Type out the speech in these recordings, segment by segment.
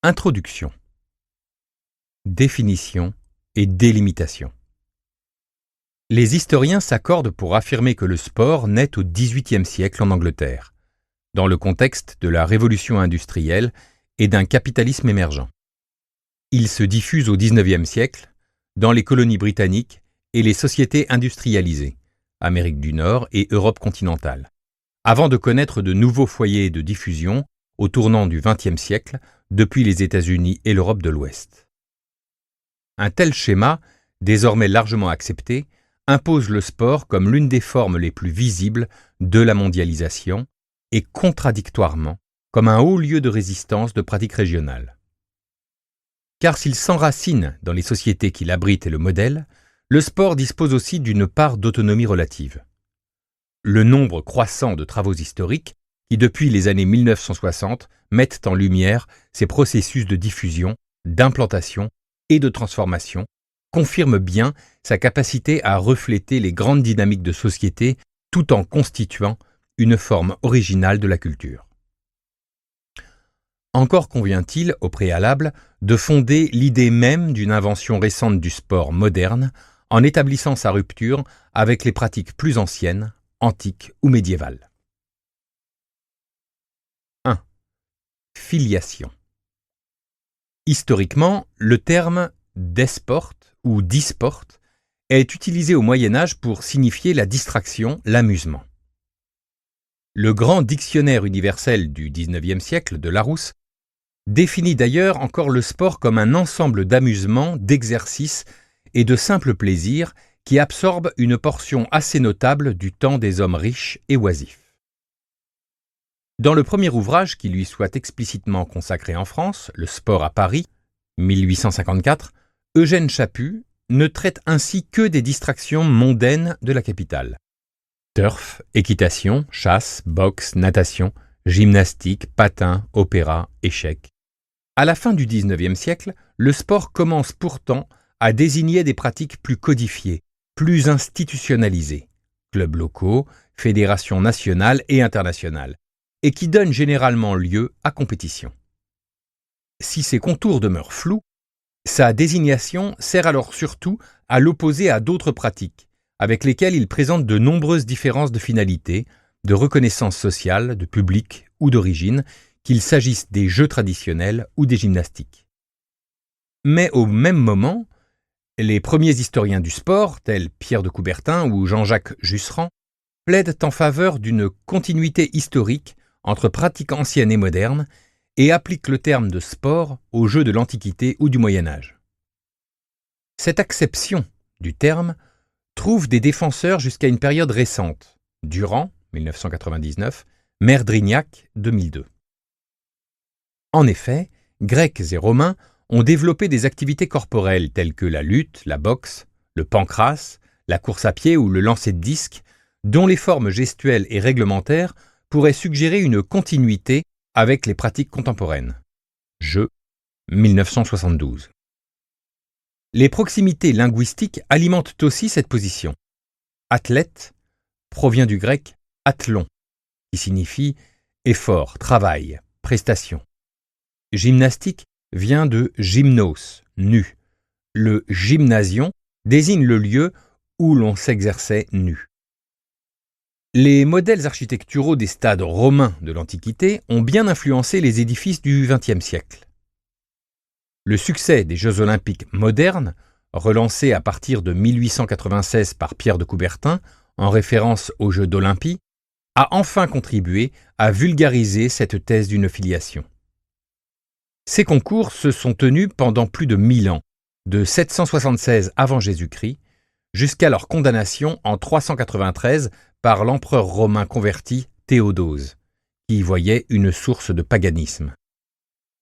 Introduction. Définition et délimitation. Les historiens s'accordent pour affirmer que le sport naît au XVIIIe siècle en Angleterre, dans le contexte de la révolution industrielle et d'un capitalisme émergent. Il se diffuse au XIXe siècle dans les colonies britanniques et les sociétés industrialisées, Amérique du Nord et Europe continentale, avant de connaître de nouveaux foyers de diffusion au tournant du XXe siècle depuis les États-Unis et l'Europe de l'Ouest. Un tel schéma, désormais largement accepté, impose le sport comme l'une des formes les plus visibles de la mondialisation et contradictoirement comme un haut lieu de résistance de pratiques régionales. Car s'il s'enracine dans les sociétés qui l'abritent et le modèlent, le sport dispose aussi d'une part d'autonomie relative. Le nombre croissant de travaux historiques qui, depuis les années 1960, mettent en lumière ces processus de diffusion, d'implantation et de transformation, confirme bien sa capacité à refléter les grandes dynamiques de société tout en constituant une forme originale de la culture. Encore convient-il, au préalable, de fonder l'idée même d'une invention récente du sport moderne en établissant sa rupture avec les pratiques plus anciennes, antiques ou médiévales. 1. Filiation. Historiquement, le terme « desport » ou « disport » est utilisé au Moyen-Âge pour signifier la distraction, l'amusement. Le grand dictionnaire universel du XIXe siècle de Larousse définit d'ailleurs encore le sport comme un ensemble d'amusements, d'exercices et de simples plaisirs qui absorbe une portion assez notable du temps des hommes riches et oisifs. Dans le premier ouvrage qui lui soit explicitement consacré en France, Le sport à Paris, 1854, Eugène Chaput ne traite ainsi que des distractions mondaines de la capitale. Turf, équitation, chasse, boxe, natation, gymnastique, patin, opéra, échecs. À la fin du XIXe siècle, le sport commence pourtant à désigner des pratiques plus codifiées, plus institutionnalisées, clubs locaux, fédérations nationales et internationales, et qui donnent généralement lieu à compétition. Si ces contours demeurent flous, sa désignation sert alors surtout à l'opposer à d'autres pratiques, avec lesquelles il présente de nombreuses différences de finalité, de reconnaissance sociale, de public ou d'origine, qu'il s'agisse des jeux traditionnels ou des gymnastiques. Mais au même moment, les premiers historiens du sport, tels Pierre de Coubertin ou Jean-Jacques Jusserand, plaident en faveur d'une continuité historique entre pratiques anciennes et modernes et appliquent le terme de sport aux jeux de l'Antiquité ou du Moyen-Âge. Cette acception du terme trouve des défenseurs jusqu'à une période récente, Durand, 1999, Merdrignac, 2002. En effet, Grecs et Romains ont développé des activités corporelles telles que la lutte, la boxe, le pancrace, la course à pied ou le lancer de disque, dont les formes gestuelles et réglementaires pourraient suggérer une continuité avec les pratiques contemporaines. Jeux, 1972. Les proximités linguistiques alimentent aussi cette position. Athlète provient du grec athlon, qui signifie effort, travail, prestation. Gymnastique vient de gymnos, nu. Le gymnasion désigne le lieu où l'on s'exerçait nu. Les modèles architecturaux des stades romains de l'Antiquité ont bien influencé les édifices du XXe siècle. Le succès des Jeux olympiques modernes, relancés à partir de 1896 par Pierre de Coubertin, en référence aux Jeux d'Olympie, a enfin contribué à vulgariser cette thèse d'une filiation. Ces concours se sont tenus pendant plus de 1000 ans, de 776 avant Jésus-Christ, jusqu'à leur condamnation en 393 par l'empereur romain converti Théodose, qui y voyait une source de paganisme.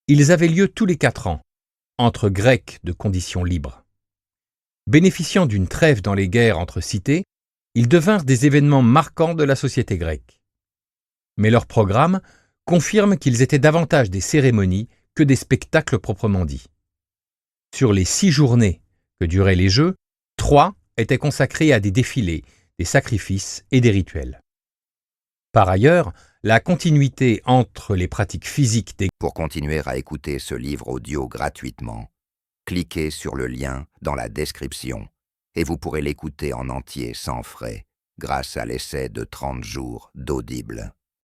Ils avaient lieu tous les 4 ans, entre Grecs de conditions libres. Bénéficiant d'une trêve dans les guerres entre cités, ils devinrent des événements marquants de la société grecque. Mais leur programme confirme qu'ils étaient davantage des cérémonies que des spectacles proprement dits. Sur les 6 journées que duraient les Jeux, 3 étaient consacrés à des défilés, des sacrifices et des rituels. Par ailleurs, la continuité entre les pratiques physiques des... Pour continuer à écouter ce livre audio gratuitement, cliquez sur le lien dans la description et vous pourrez l'écouter en entier sans frais grâce à l'essai de 30 jours d'Audible.